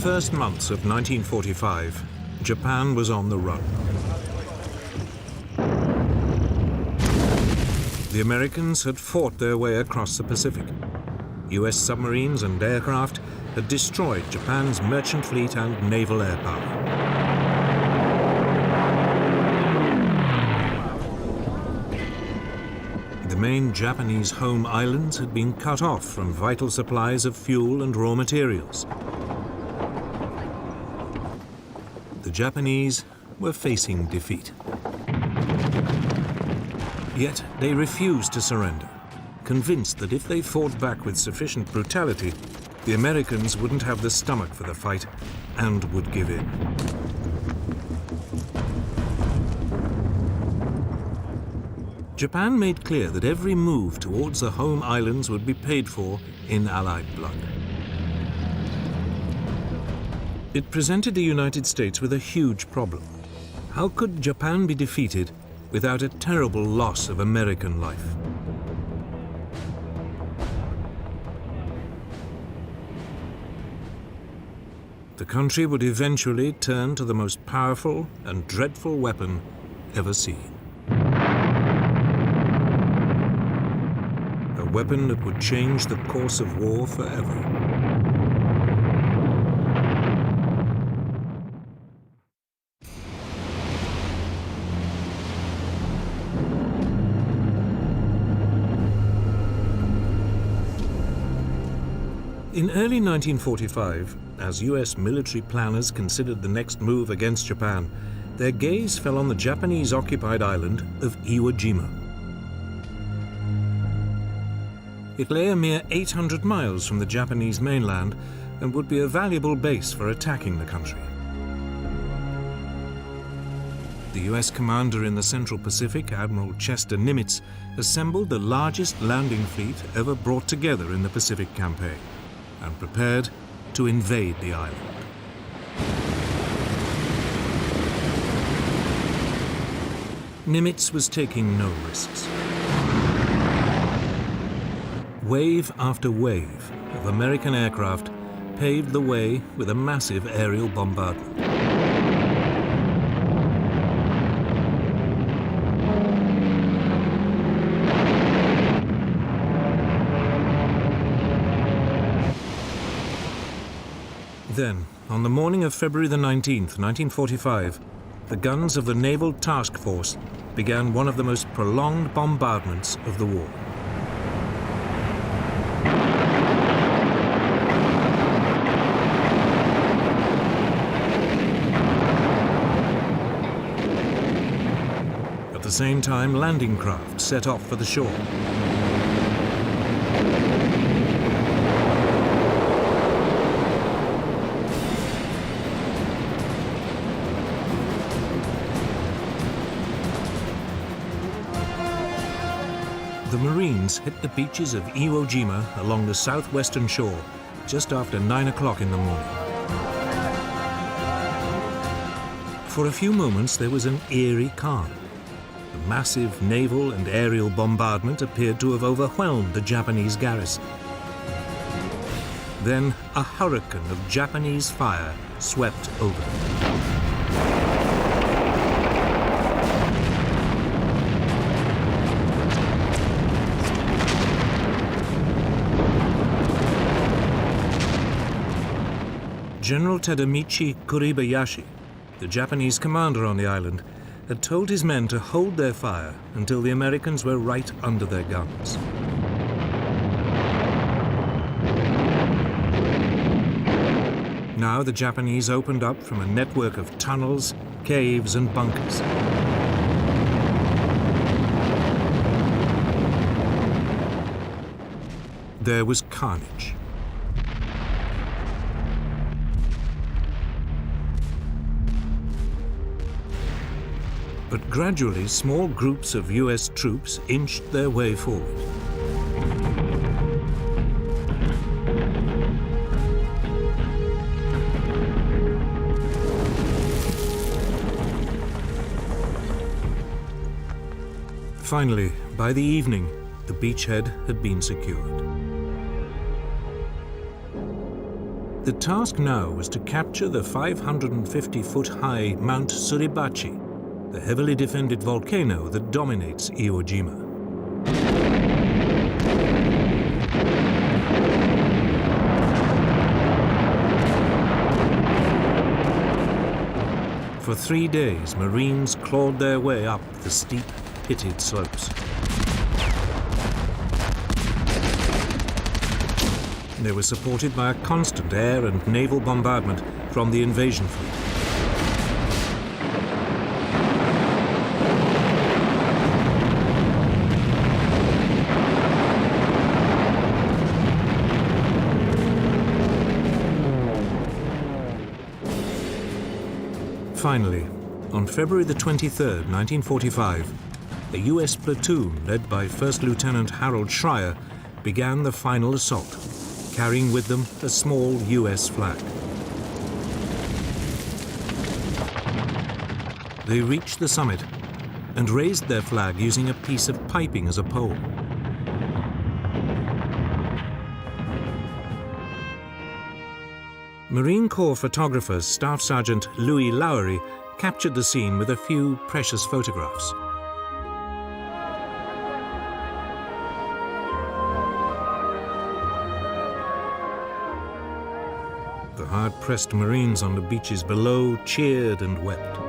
first months of 1945, Japan was on the run. The Americans had fought their way across the Pacific. US submarines and aircraft had destroyed Japan's merchant fleet and naval air power. The main Japanese home islands had been cut off from vital supplies of fuel and raw materials. The Japanese were facing defeat. Yet they refused to surrender, convinced that if they fought back with sufficient brutality, the Americans wouldn't have the stomach for the fight and would give in. Japan made clear that every move towards the home islands would be paid for in Allied blood. It presented the United States with a huge problem. How could Japan be defeated without a terrible loss of American life? The country would eventually turn to the most powerful and dreadful weapon ever seen. A weapon that would change the course of war forever. In early 1945, as US military planners considered the next move against Japan, their gaze fell on the Japanese-occupied island of Iwo Jima. It lay a mere 800 miles from the Japanese mainland and would be a valuable base for attacking the country. The US commander in the Central Pacific, Admiral Chester Nimitz, assembled the largest landing fleet ever brought together in the Pacific campaign and prepared to invade the island. Nimitz was taking no risks. Wave after wave of American aircraft paved the way with a massive aerial bombardment. Then, on the morning of February the 19th, 1945, the guns of the Naval Task Force began one of the most prolonged bombardments of the war. At the same time, landing craft set off for the shore. The Marines hit the beaches of Iwo Jima along the southwestern shore just after 9 o'clock in the morning. For a few moments, there was an eerie calm. The massive naval and aerial bombardment appeared to have overwhelmed the Japanese garrison. Then a hurricane of Japanese fire swept over them. General Tadamichi Kuribayashi, the Japanese commander on the island, had told his men to hold their fire until the Americans were right under their guns. Now the Japanese opened up from a network of tunnels, caves, and bunkers. There was carnage. But gradually, small groups of US troops inched their way forward. Finally, by the evening, the beachhead had been secured. The task now was to capture the 550-foot-high Mount Suribachi, the heavily defended volcano that dominates Iwo Jima. For 3 days, Marines clawed their way up the steep, pitted slopes. They were supported by a constant air and naval bombardment from the invasion fleet. Finally, on February the 23rd, 1945, a US platoon led by First Lieutenant Harold Schreier began the final assault, carrying with them a small US flag. They reached the summit and raised their flag using a piece of piping as a pole. Marine Corps photographer Staff Sergeant Louis Lowery captured the scene with a few precious photographs. The hard-pressed Marines on the beaches below cheered and wept.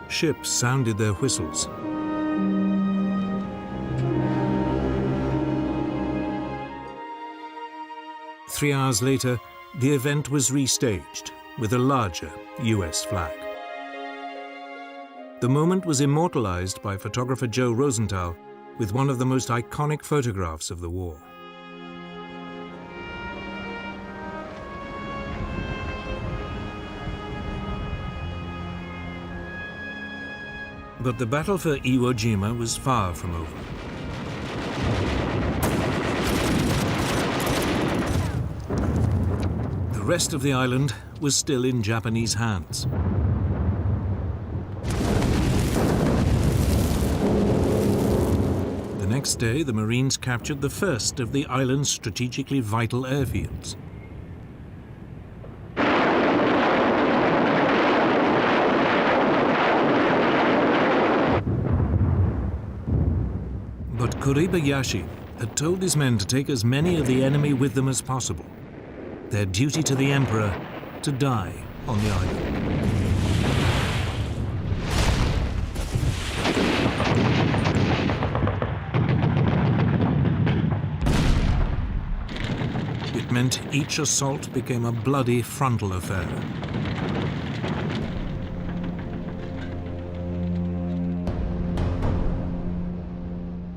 Ships sounded their whistles. Three hours later, the event was restaged with a larger US flag. The moment was immortalized by photographer Joe Rosenthal with one of the most iconic photographs of the war. But the battle for Iwo Jima was far from over. The rest of the island was still in Japanese hands. The next day, the Marines captured the first of the island's strategically vital airfields. But Kuribayashi had told his men to take as many of the enemy with them as possible. Their duty to the Emperor to die on the island. It meant each assault became a bloody frontal affair.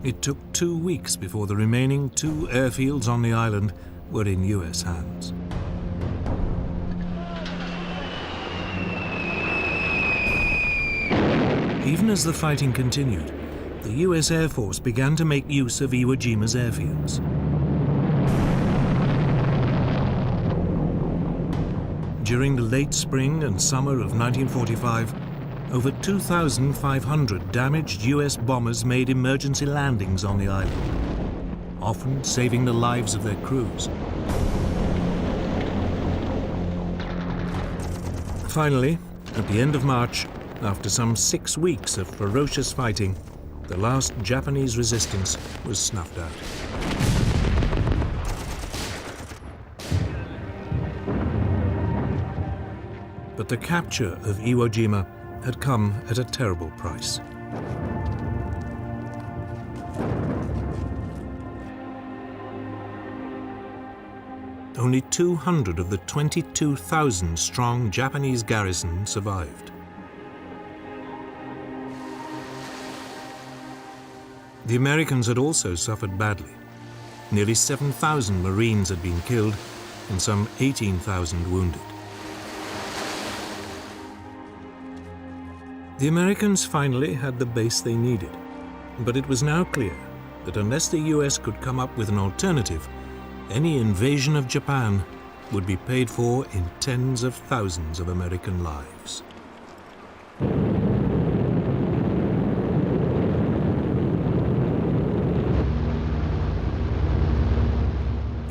It took 2 weeks before the remaining 2 airfields on the island were in US hands. Even as the fighting continued, the US Air Force began to make use of Iwo Jima's airfields. During the late spring and summer of 1945, over 2,500 damaged US bombers made emergency landings on the island, often saving the lives of their crews. Finally, at the end of March, after some 6 weeks of ferocious fighting, the last Japanese resistance was snuffed out. But the capture of Iwo Jima had come at a terrible price. Only 200 of the 22,000-strong Japanese garrison survived. The Americans had also suffered badly. Nearly 7,000 Marines had been killed and some 18,000 wounded. The Americans finally had the base they needed, but it was now clear that unless the US could come up with an alternative, any invasion of Japan would be paid for in tens of thousands of American lives.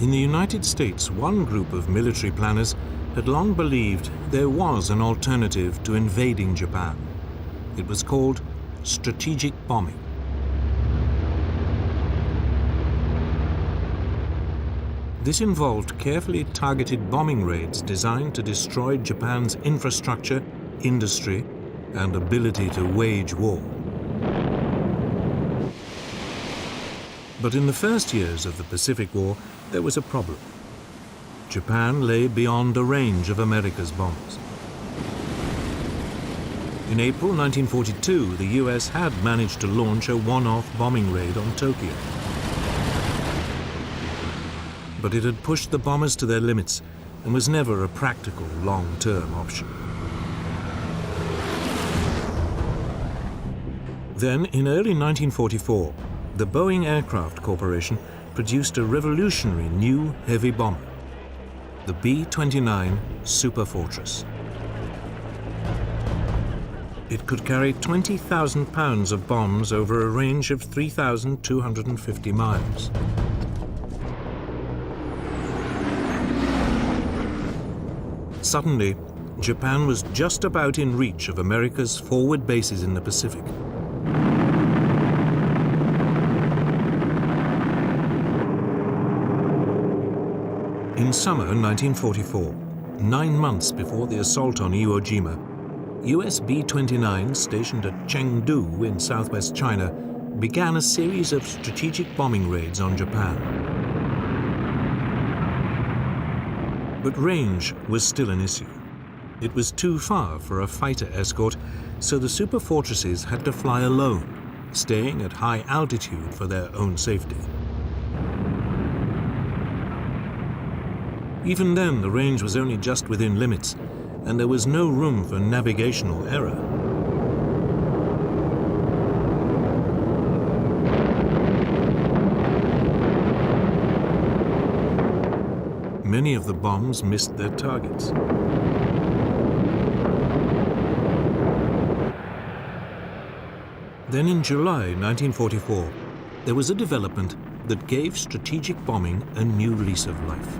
In the United States, one group of military planners had long believed there was an alternative to invading Japan. It was called strategic bombing. This involved carefully targeted bombing raids designed to destroy Japan's infrastructure, industry, and ability to wage war. But in the first years of the Pacific War, there was a problem. Japan lay beyond the range of America's bombs. In April 1942, the US had managed to launch a one-off bombing raid on Tokyo. But it had pushed the bombers to their limits and was never a practical long-term option. Then, in early 1944, the Boeing Aircraft Corporation produced a revolutionary new heavy bomber, the B-29 Superfortress. It could carry 20,000 pounds of bombs over a range of 3,250 miles. Suddenly, Japan was just about in reach of America's forward bases in the Pacific. In summer 1944, 9 months before the assault on Iwo Jima, US B-29 stationed at Chengdu in southwest China began a series of strategic bombing raids on Japan. But range was still an issue. It was too far for a fighter escort, so the superfortresses had to fly alone, staying at high altitude for their own safety. Even then, the range was only just within limits, and there was no room for navigational error. Many of the bombs missed their targets. Then in July 1944, there was a development that gave strategic bombing a new lease of life.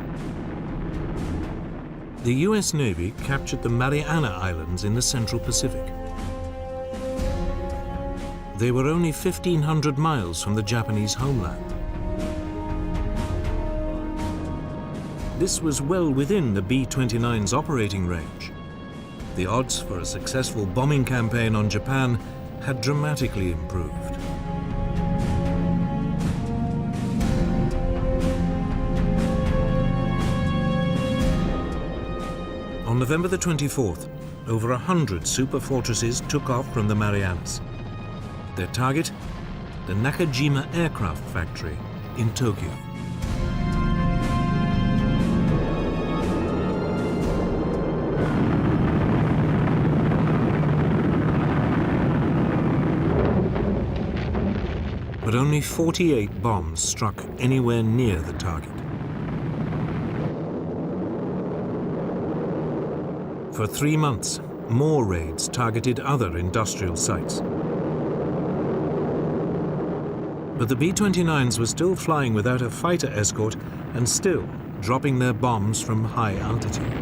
The US Navy captured the Mariana Islands in the Central Pacific. They were only 1,500 miles from the Japanese homeland. This was well within the B-29's operating range. The odds for a successful bombing campaign on Japan had dramatically improved. On November the 24th, over 100 superfortresses took off from the Marianas. Their target, the Nakajima Aircraft Factory in Tokyo. But only 48 bombs struck anywhere near the target. For 3 months, more raids targeted other industrial sites. But the B-29s were still flying without a fighter escort and still dropping their bombs from high altitude.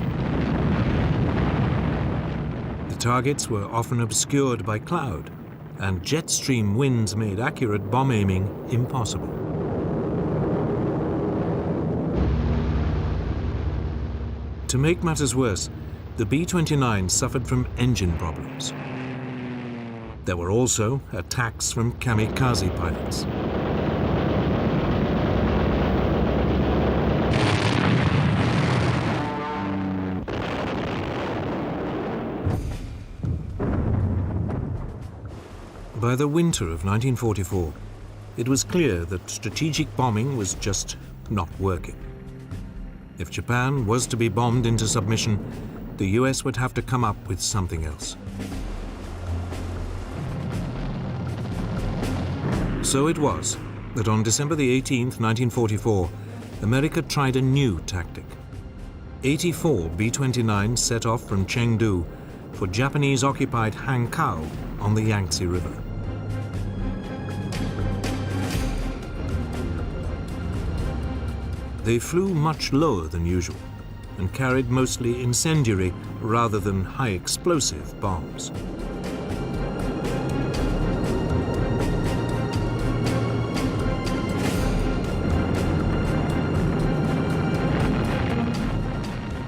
The targets were often obscured by cloud, and jet stream winds made accurate bomb aiming impossible. To make matters worse, the B-29 suffered from engine problems. There were also attacks from kamikaze pilots. By the winter of 1944, it was clear that strategic bombing was just not working. If Japan was to be bombed into submission, the US would have to come up with something else. So it was that on December the 18th, 1944, America tried a new tactic. 84 B-29s set off from Chengdu for Japanese-occupied Hankow on the Yangtze River. They flew much lower than usual and carried mostly incendiary rather than high-explosive bombs.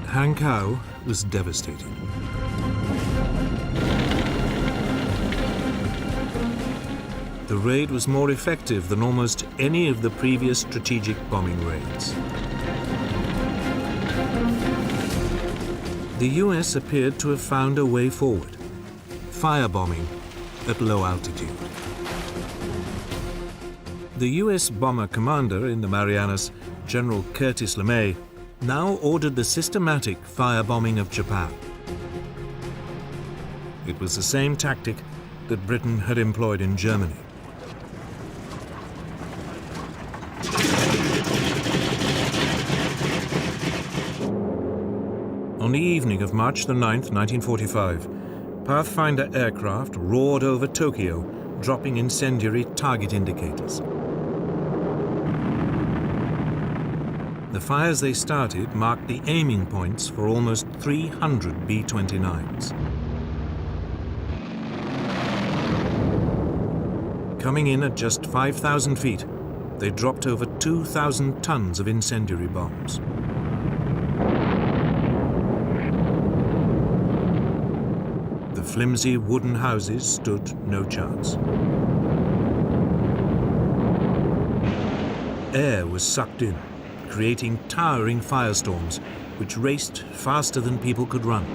Hankow was devastated. The raid was more effective than almost any of the previous strategic bombing raids. The US appeared to have found a way forward: firebombing at low altitude. The US bomber commander in the Marianas, General Curtis LeMay, now ordered the systematic firebombing of Japan. It was the same tactic that Britain had employed in Germany. On the evening of March the 9th, 1945, Pathfinder aircraft roared over Tokyo, dropping incendiary target indicators. The fires they started marked the aiming points for almost 300 B-29s. Coming in at just 5,000 feet, they dropped over 2,000 tons of incendiary bombs. The flimsy wooden houses stood no chance. Air was sucked in, creating towering firestorms which raced faster than people could run.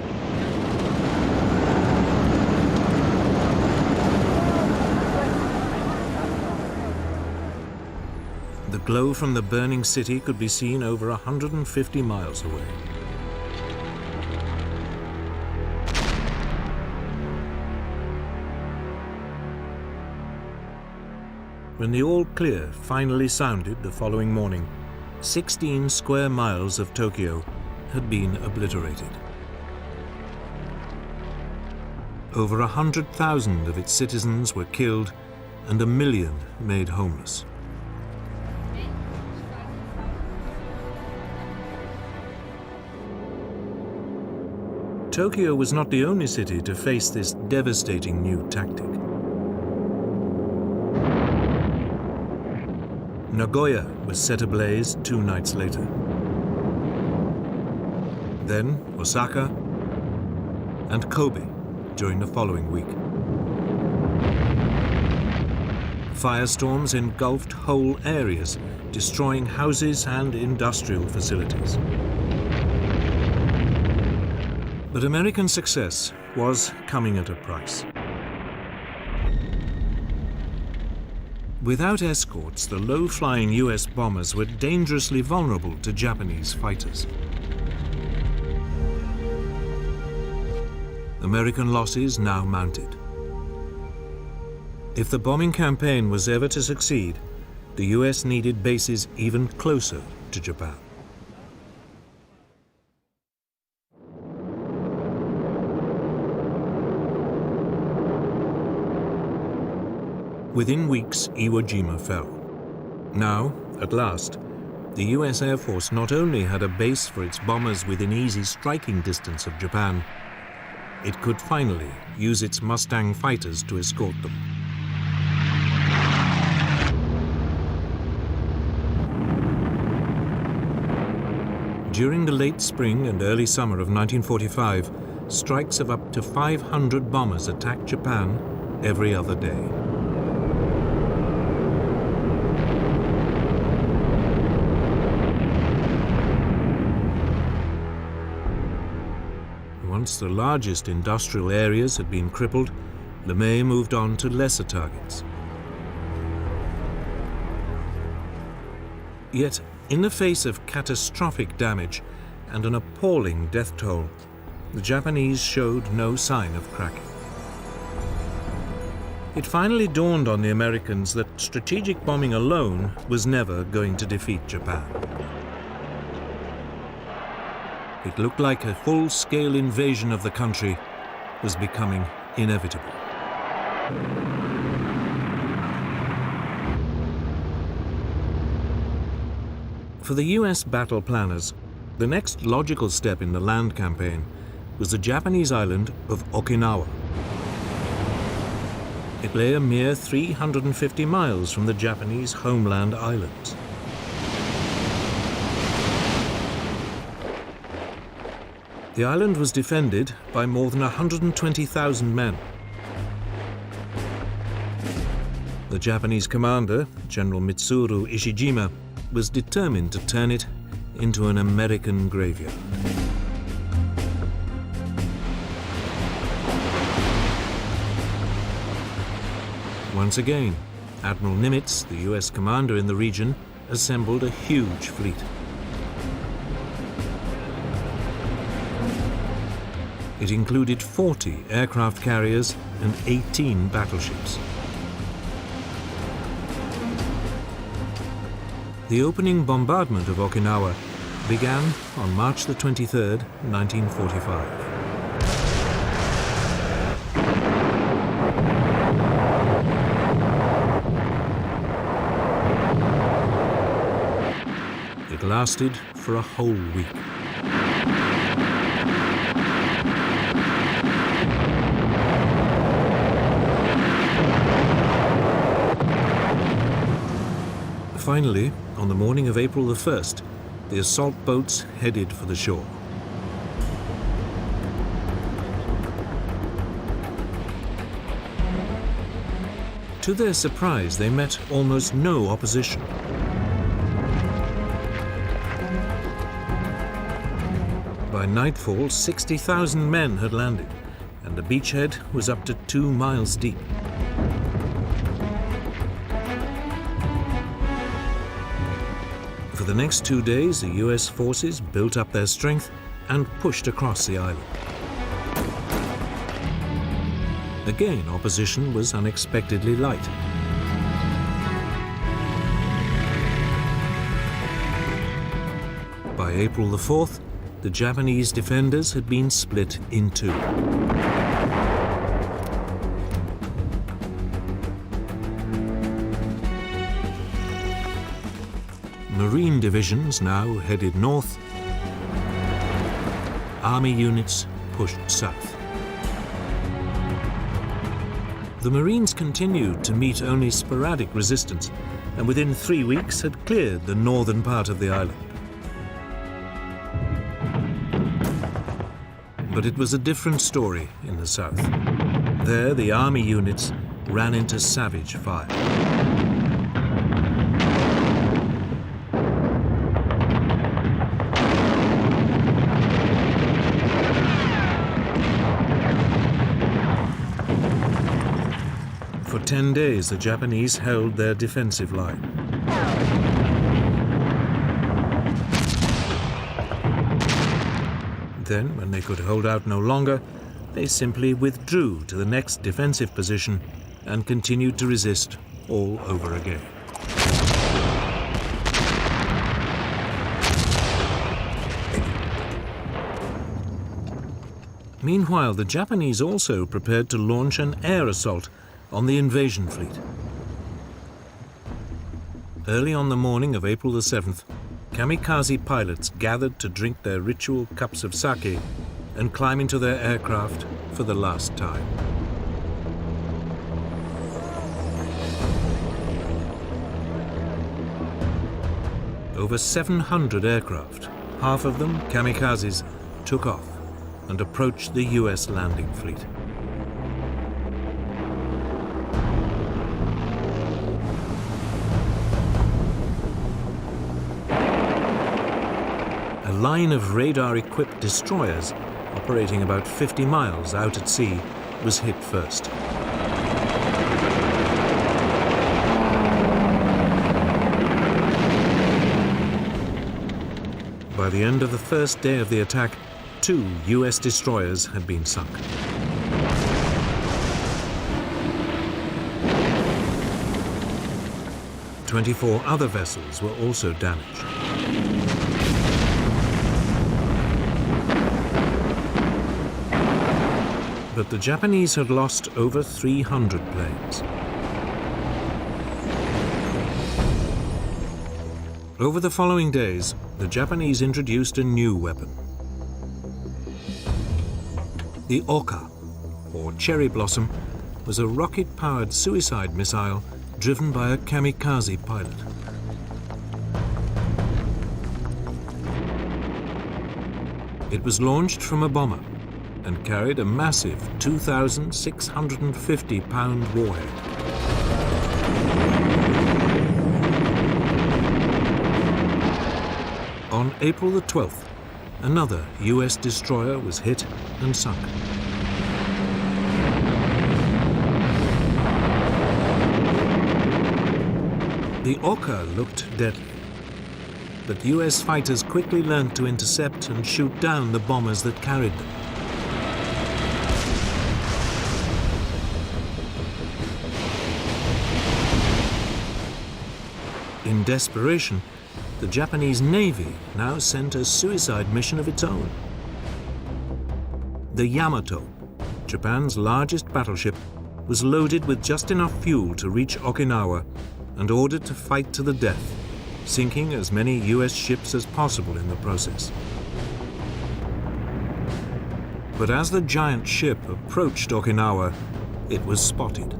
The glow from the burning city could be seen over 150 miles away. When the all clear finally sounded the following morning, 16 square miles of Tokyo had been obliterated. Over 100,000 of its citizens were killed and 1 million made homeless. Tokyo was not the only city to face this devastating new tactic. Nagoya was set ablaze 2 nights later. Then Osaka and Kobe during the following week. Firestorms engulfed whole areas, destroying houses and industrial facilities. But American success was coming at a price. Without escorts, the low-flying US bombers were dangerously vulnerable to Japanese fighters. American losses now mounted. If the bombing campaign was ever to succeed, the US needed bases even closer to Japan. Within weeks, Iwo Jima fell. Now, at last, the US Air Force not only had a base for its bombers within easy striking distance of Japan, it could finally use its Mustang fighters to escort them. During the late spring and early summer of 1945, strikes of up to 500 bombers attacked Japan every other day. Once the largest industrial areas had been crippled, LeMay moved on to lesser targets. Yet, in the face of catastrophic damage and an appalling death toll, the Japanese showed no sign of cracking. It finally dawned on the Americans that strategic bombing alone was never going to defeat Japan. It looked like a full-scale invasion of the country was becoming inevitable. For the US battle planners, the next logical step in the land campaign was the Japanese island of Okinawa. It lay a mere 350 miles from the Japanese homeland islands. The island was defended by more than 120,000 men. The Japanese commander, General Mitsuru Ishijima, was determined to turn it into an American graveyard. Once again, Admiral Nimitz, the US commander in the region, assembled a huge fleet. It included 40 aircraft carriers and 18 battleships. The opening bombardment of Okinawa began on March the 23rd, 1945. It lasted for a whole week. Finally, on the morning of April the 1st, the assault boats headed for the shore. To their surprise, they met almost no opposition. By nightfall, 60,000 men had landed, and the beachhead was up to 2 miles deep. For the next 2 days, the US forces built up their strength and pushed across the island. Again, opposition was unexpectedly light. By April the 4th, the Japanese defenders had been split in two. Marine divisions now headed north. Army units pushed south. The Marines continued to meet only sporadic resistance, and within 3 weeks had cleared the northern part of the island. But it was a different story in the south. There, the army units ran into savage fire. For 10 days, the Japanese held their defensive line. Then, when they could hold out no longer, they simply withdrew to the next defensive position and continued to resist all over again. Meanwhile, the Japanese also prepared to launch an air assault on the invasion fleet. Early on the morning of April the 7th, kamikaze pilots gathered to drink their ritual cups of sake and climb into their aircraft for the last time. Over 700 aircraft, half of them kamikazes, took off and approached the US landing fleet. A line of radar-equipped destroyers operating about 50 miles out at sea was hit first. By the end of the first day of the attack, 2 US destroyers had been sunk. "24 other vessels were also damaged. But the Japanese had lost over 300 planes. Over the following days, the Japanese introduced a new weapon. The Oka, or cherry blossom, was a rocket-powered suicide missile driven by a kamikaze pilot. It was launched from a bomber and carried a massive 2,650-pound warhead. On April the 12th, another US destroyer was hit and sunk. The Oka looked deadly, but US fighters quickly learned to intercept and shoot down the bombers that carried them. In desperation, the Japanese Navy now sent a suicide mission of its own. The Yamato, Japan's largest battleship, was loaded with just enough fuel to reach Okinawa and ordered to fight to the death, sinking as many US ships as possible in the process. But as the giant ship approached Okinawa, it was spotted.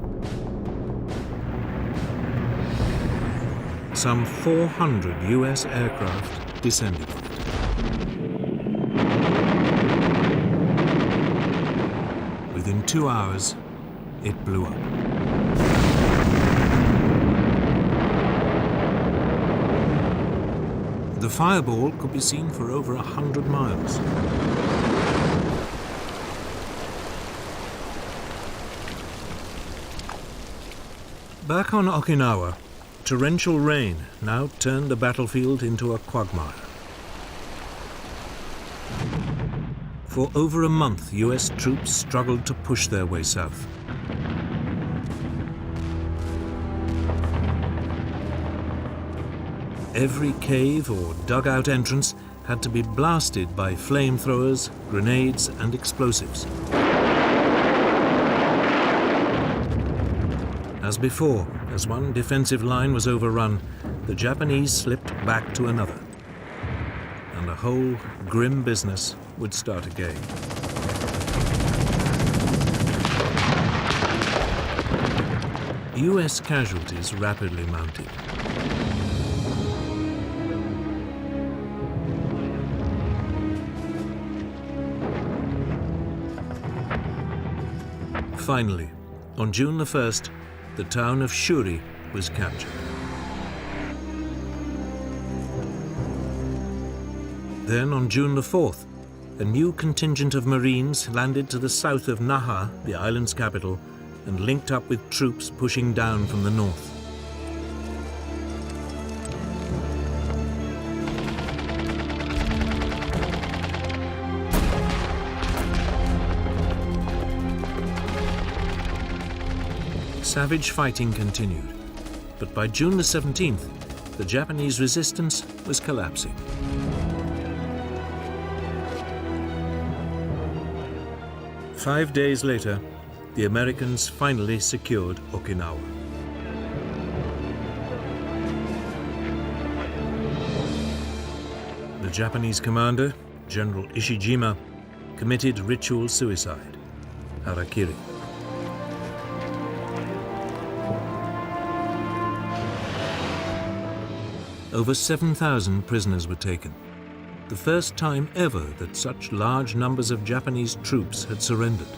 Some 400 US aircraft descended on it. Within 2 hours, it blew up. The fireball could be seen for over 100 miles. Back on Okinawa, torrential rain now turned the battlefield into a quagmire. For over a month, US troops struggled to push their way south. Every cave or dugout entrance had to be blasted by flamethrowers, grenades, and explosives. As before, as one defensive line was overrun, the Japanese slipped back to another, and the whole grim business would start again. US casualties rapidly mounted. Finally, on June the 1st, the town of Shuri was captured. Then, on June the 4th, a new contingent of Marines landed to the south of Naha, the island's capital, and linked up with troops pushing down from the north. Savage fighting continued, but by June the 17th, the Japanese resistance was collapsing. Five days later, the Americans finally secured Okinawa. The Japanese commander, General Ishijima, committed ritual suicide, harakiri. Over 7,000 prisoners were taken, the first time ever that such large numbers of Japanese troops had surrendered.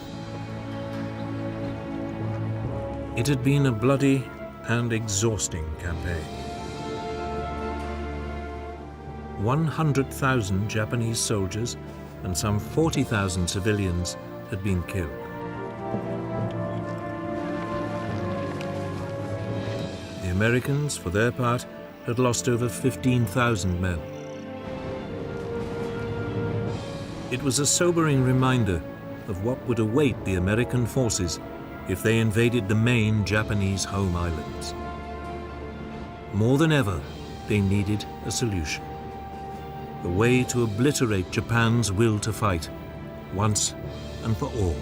It had been a bloody and exhausting campaign. 100,000 Japanese soldiers and some 40,000 civilians had been killed. The Americans, for their part, had lost over 15,000 men. It was a sobering reminder of what would await the American forces if they invaded the main Japanese home islands. More than ever, they needed a solution. A way to obliterate Japan's will to fight, once and for all.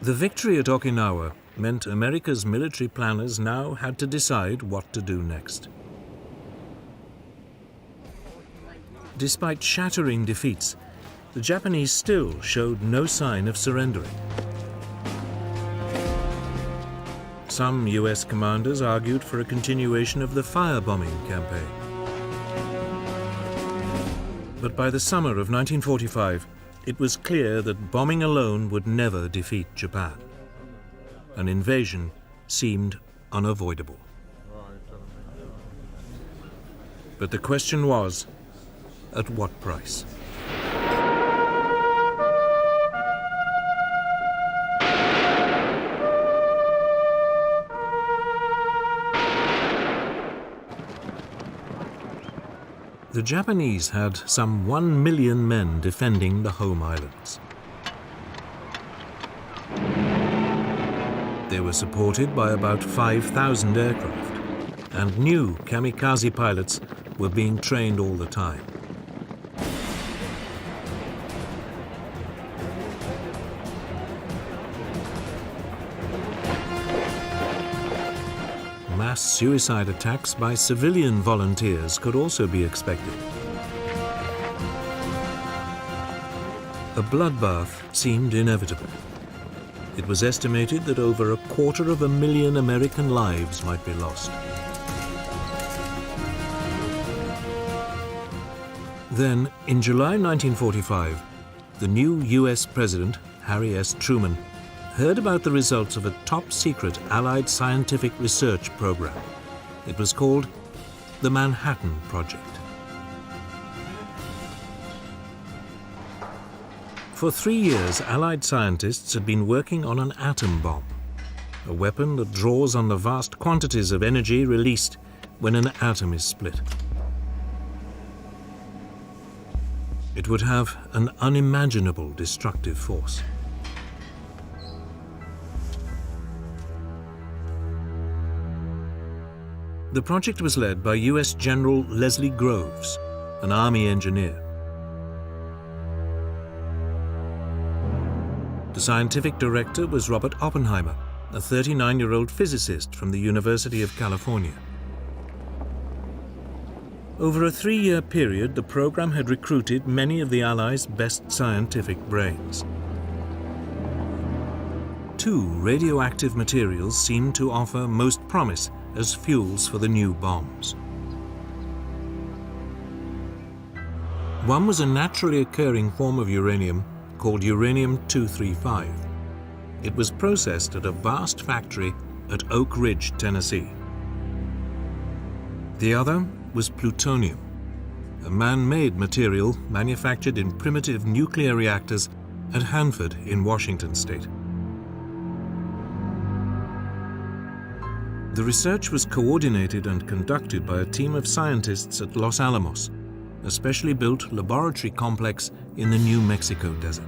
The victory at Okinawa meant America's military planners now had to decide what to do next. Despite shattering defeats, the Japanese still showed no sign of surrendering. Some US commanders argued for a continuation of the firebombing campaign. But by the summer of 1945, it was clear that bombing alone would never defeat Japan. An invasion seemed unavoidable. But the question was, at what price? The Japanese had some 1 million men defending the home islands. They were supported by about 5,000 aircraft, and new kamikaze pilots were being trained all the time. Mass suicide attacks by civilian volunteers could also be expected. A bloodbath seemed inevitable. It was estimated that over 250,000 American lives might be lost. Then, in July 1945, the new US President, Harry S. Truman, heard about the results of a top-secret Allied scientific research program. It was called the Manhattan Project. For 3 years, Allied scientists had been working on an atom bomb, a weapon that draws on the vast quantities of energy released when an atom is split. It would have an unimaginable destructive force. The project was led by US General Leslie Groves, an Army engineer. The scientific director was Robert Oppenheimer, a 39-year-old physicist from the University of California. Over a 3-year period, the program had recruited many of the Allies' best scientific brains. 2 radioactive materials seemed to offer most promise as fuels for the new bombs. One was a naturally occurring form of uranium called uranium-235. It was processed at a vast factory at Oak Ridge, Tennessee. The other was plutonium, a man-made material manufactured in primitive nuclear reactors at Hanford in Washington state. The research was coordinated and conducted by a team of scientists at Los Alamos, a specially built laboratory complex in the New Mexico desert.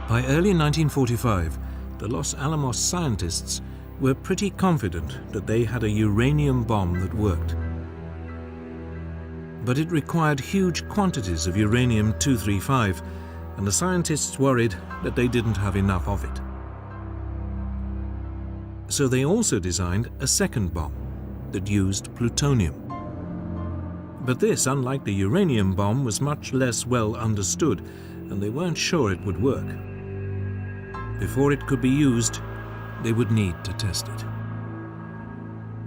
By early 1945, the Los Alamos scientists were pretty confident that they had a uranium bomb that worked. But it required huge quantities of uranium-235, and the scientists worried that they didn't have enough of it. So they also designed a second bomb that used plutonium. But this, unlike the uranium bomb, was much less well understood, and they weren't sure it would work. Before it could be used, they would need to test it.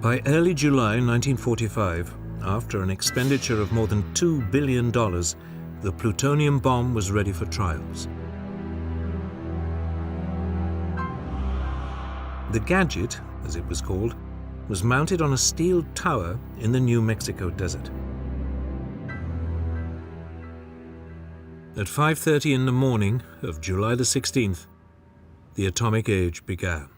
By early July 1945, after an expenditure of more than $2 billion, the plutonium bomb was ready for trials. The gadget, as it was called, was mounted on a steel tower in the New Mexico desert. At 5:30 in the morning of July the 16th, the atomic age began.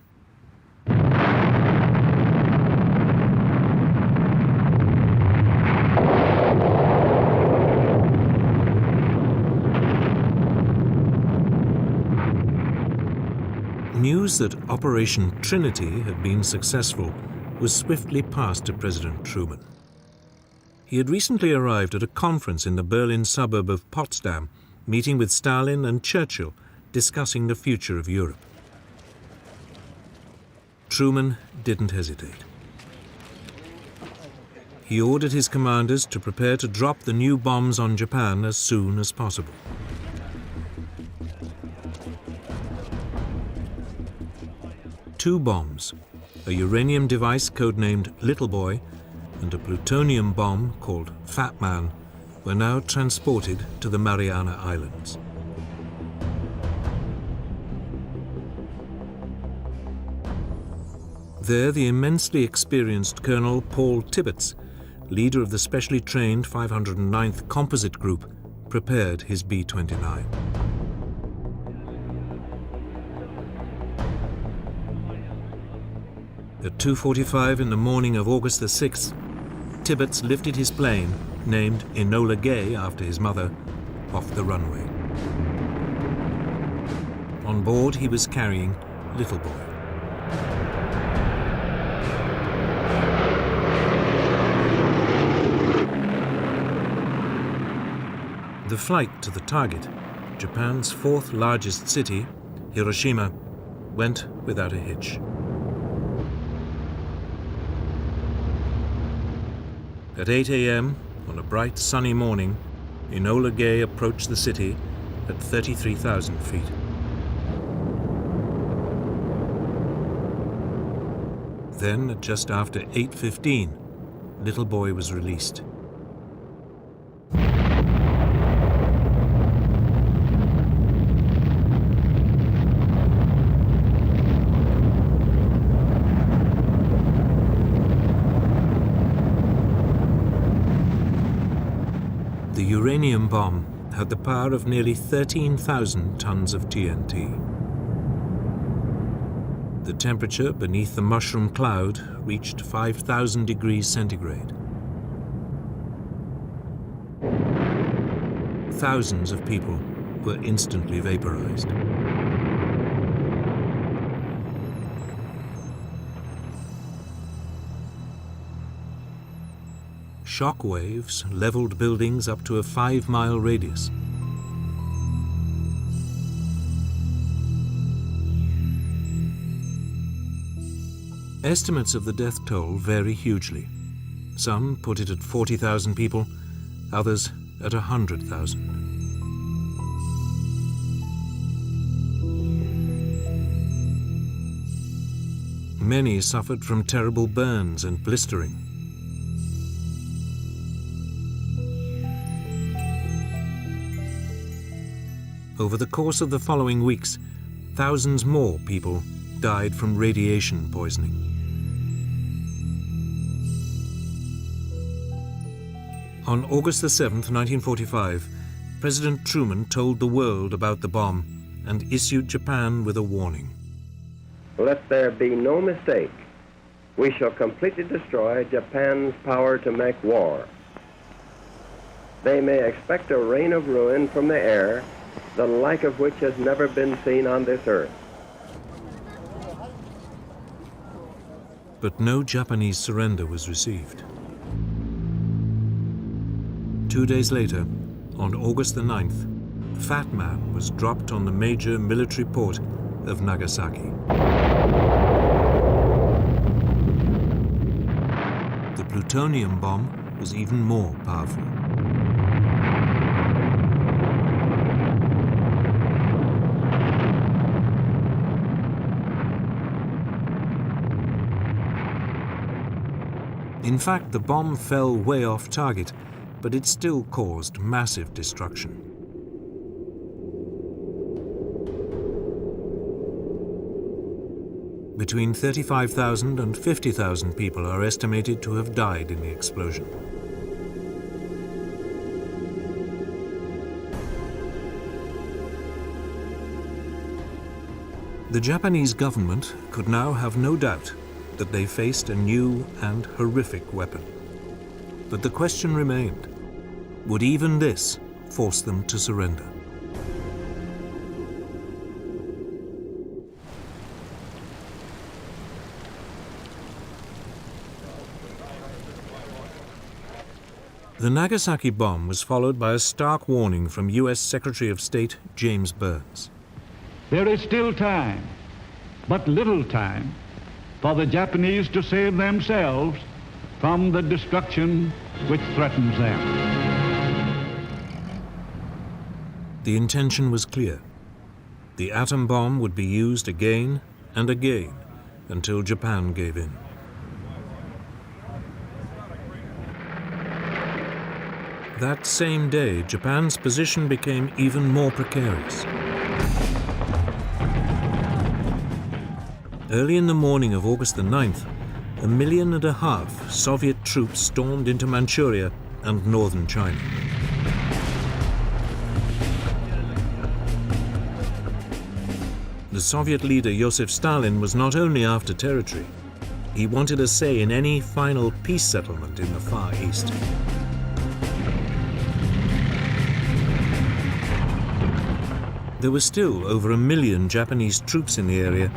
News that Operation Trinity had been successful was swiftly passed to President Truman. He had recently arrived at a conference in the Berlin suburb of Potsdam, meeting with Stalin and Churchill, discussing the future of Europe. Truman didn't hesitate. He ordered his commanders to prepare to drop the new bombs on Japan as soon as possible. Two bombs, a uranium device codenamed Little Boy and a plutonium bomb called Fat Man, were now transported to the Mariana Islands. There, the immensely experienced Colonel Paul Tibbets, leader of the specially trained 509th Composite Group, prepared his B-29. At 2:45 in the morning of August the 6th, Tibbets lifted his plane, named Enola Gay after his mother, off the runway. On board, he was carrying Little Boy. The flight to the target, Japan's fourth largest city, Hiroshima, went without a hitch. At 8 a.m. on a bright sunny morning, Enola Gay approached the city at 33,000 feet. Then, at just after 8:15, Little Boy was released. The uranium bomb had the power of nearly 13,000 tons of TNT. The temperature beneath the mushroom cloud reached 5,000 degrees centigrade. Thousands of people were instantly vaporized. Shock waves leveled buildings up to a 5-mile radius. Estimates of the death toll vary hugely. Some put it at 40,000 people, others at 100,000. Many suffered from terrible burns and blistering. Over the course of the following weeks, thousands more people died from radiation poisoning. On August the 7th, 1945, President Truman told the world about the bomb and issued Japan with a warning. Let there be no mistake. We shall completely destroy Japan's power to make war. They may expect a rain of ruin from the air, the like of which has never been seen on this earth. But no Japanese surrender was received. 2 days later, on August the 9th, Fat Man was dropped on the major military port of Nagasaki. The plutonium bomb was even more powerful. In fact, the bomb fell way off target, but it still caused massive destruction. Between 35,000 and 50,000 people are estimated to have died in the explosion. The Japanese government could now have no doubt that they faced a new and horrific weapon. But the question remained, would even this force them to surrender? The Nagasaki bomb was followed by a stark warning from U.S. Secretary of State James Burns. There is still time, but little time, for the Japanese to save themselves from the destruction which threatens them. The intention was clear. The atom bomb would be used again and again until Japan gave in. That same day, Japan's position became even more precarious. Early in the morning of August the 9th, 1.5 million Soviet troops stormed into Manchuria and northern China. The Soviet leader Joseph Stalin was not only after territory, he wanted a say in any final peace settlement in the Far East. There were still over 1 million Japanese troops in the area,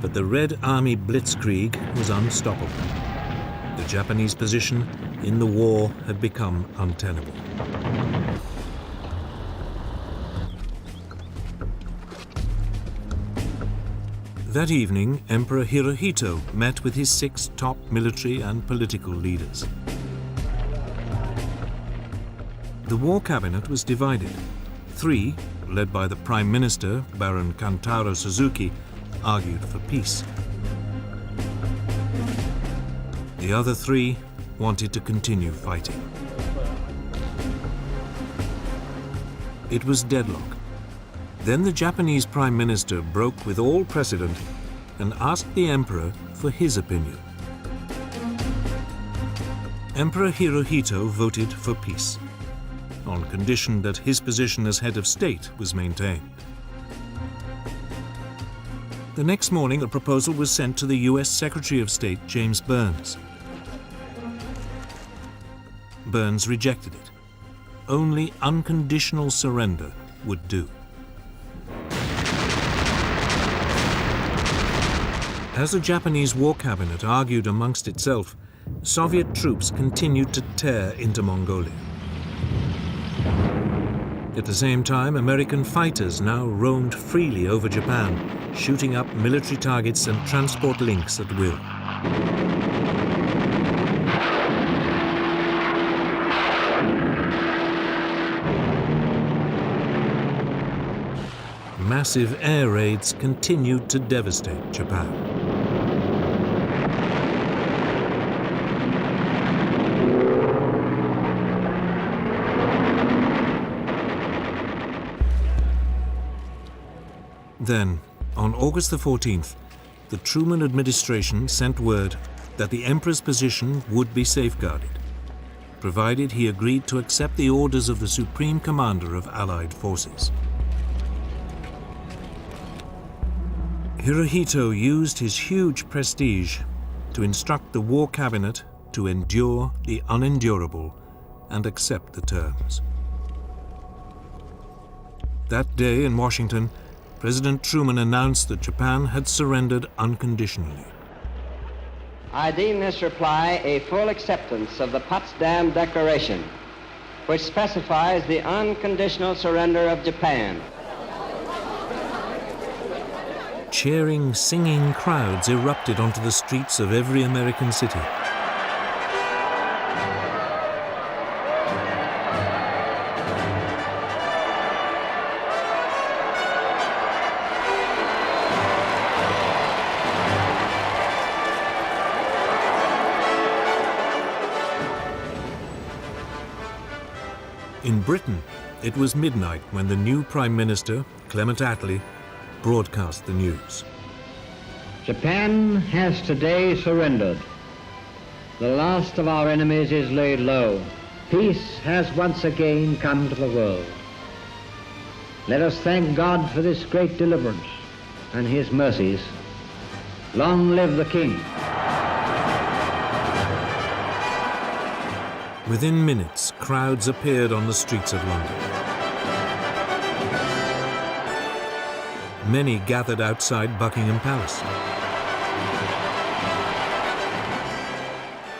but the Red Army blitzkrieg was unstoppable. The Japanese position in the war had become untenable. That evening, Emperor Hirohito met with his 6 top military and political leaders. The war cabinet was divided. 3, led by the Prime Minister, Baron Kantaro Suzuki, argued for peace. The other 3 wanted to continue fighting. It was deadlock. Then the Japanese Prime Minister broke with all precedent and asked the Emperor for his opinion. Emperor Hirohito voted for peace, on condition that his position as head of state was maintained. The next morning, a proposal was sent to the U.S. Secretary of State James Burns. Burns rejected it. Only unconditional surrender would do. As the Japanese war cabinet argued amongst itself, Soviet troops continued to tear into Mongolia. At the same time, American fighters now roamed freely over Japan, shooting up military targets and transport links at will. Massive air raids continued to devastate Japan. Then, on August the 14th, the Truman administration sent word that the Emperor's position would be safeguarded, provided he agreed to accept the orders of the Supreme Commander of Allied forces. Hirohito used his huge prestige to instruct the war cabinet to endure the unendurable and accept the terms. That day in Washington, President Truman announced that Japan had surrendered unconditionally. I deem this reply a full acceptance of the Potsdam Declaration, which specifies the unconditional surrender of Japan. Cheering, singing crowds erupted onto the streets of every American city. In Britain, it was midnight when the new Prime Minister, Clement Attlee, broadcast the news. Japan has today surrendered. The last of our enemies is laid low. Peace has once again come to the world. Let us thank God for this great deliverance and his mercies. Long live the King. Within minutes, crowds appeared on the streets of London. Many gathered outside Buckingham Palace.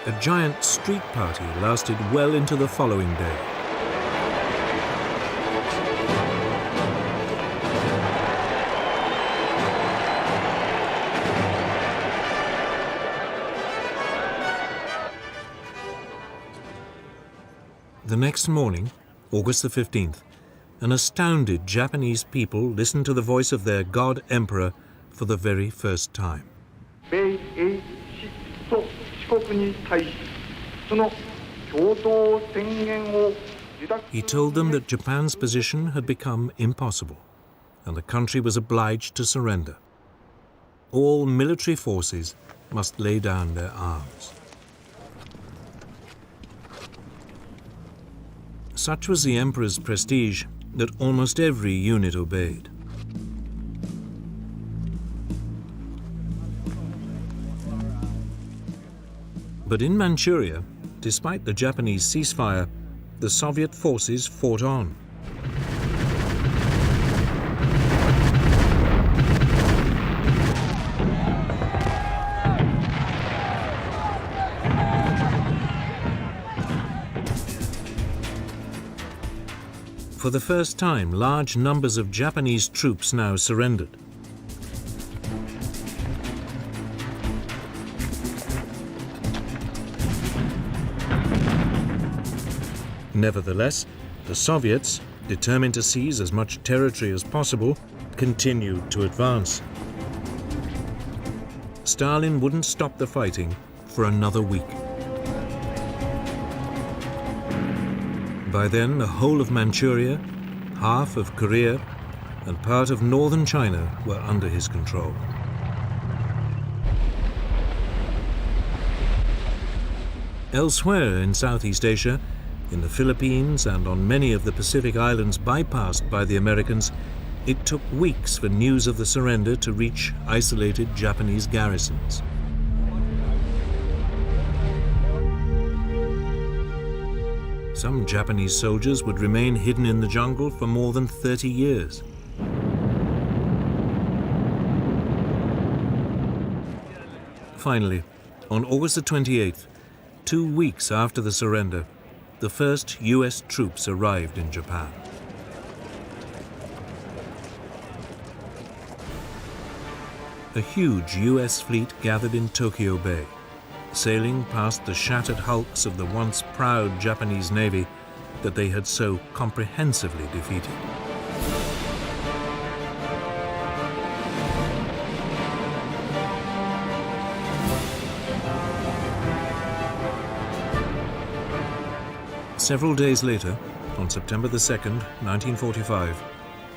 A giant street party lasted well into the following day. The next morning, August the 15th, an astounded Japanese people listened to the voice of their God Emperor for the very first time. He told them that Japan's position had become impossible, and the country was obliged to surrender. All military forces must lay down their arms. Such was the emperor's prestige that almost every unit obeyed. But in Manchuria, despite the Japanese ceasefire, the Soviet forces fought on. For the first time, large numbers of Japanese troops now surrendered. Nevertheless, the Soviets, determined to seize as much territory as possible, continued to advance. Stalin wouldn't stop the fighting for another week. By then, the whole of Manchuria, half of Korea, and part of northern China were under his control. Elsewhere in Southeast Asia, in the Philippines and on many of the Pacific islands bypassed by the Americans, it took weeks for news of the surrender to reach isolated Japanese garrisons. Some Japanese soldiers would remain hidden in the jungle for more than 30 years. Finally, on August the 28th, 2 weeks after the surrender, the first US troops arrived in Japan. A huge US fleet gathered in Tokyo Bay, sailing past the shattered hulks of the once proud Japanese Navy that they had so comprehensively defeated. Several days later, on September the 2nd, 1945,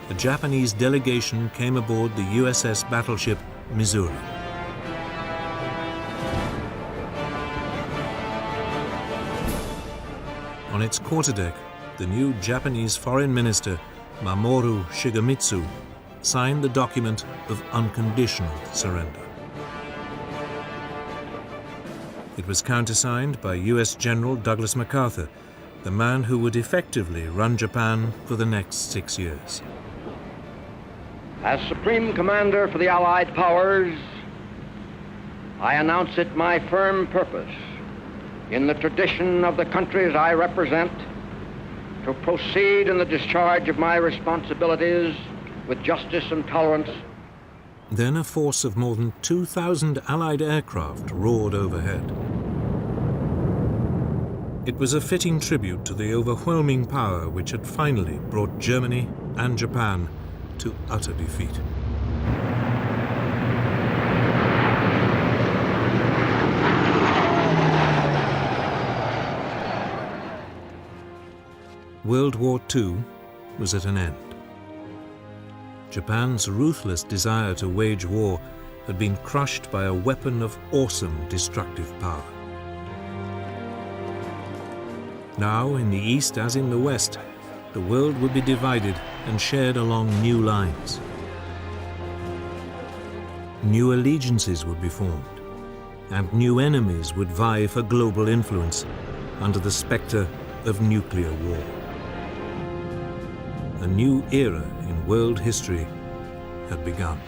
a Japanese delegation came aboard the USS battleship Missouri. On its quarterdeck, the new Japanese Foreign Minister, Mamoru Shigemitsu, signed the document of unconditional surrender. It was countersigned by US General Douglas MacArthur, the man who would effectively run Japan for the next 6 years. As Supreme Commander for the Allied Powers, I announce it my firm purpose, in the tradition of the countries I represent, to proceed in the discharge of my responsibilities with justice and tolerance. Then a force of more than 2,000 Allied aircraft roared overhead. It was a fitting tribute to the overwhelming power which had finally brought Germany and Japan to utter defeat. World War II was at an end. Japan's ruthless desire to wage war had been crushed by a weapon of awesome destructive power. Now, in the East as in the West, the world would be divided and shared along new lines. New allegiances would be formed, and new enemies would vie for global influence under the specter of nuclear war. A new era in world history had begun.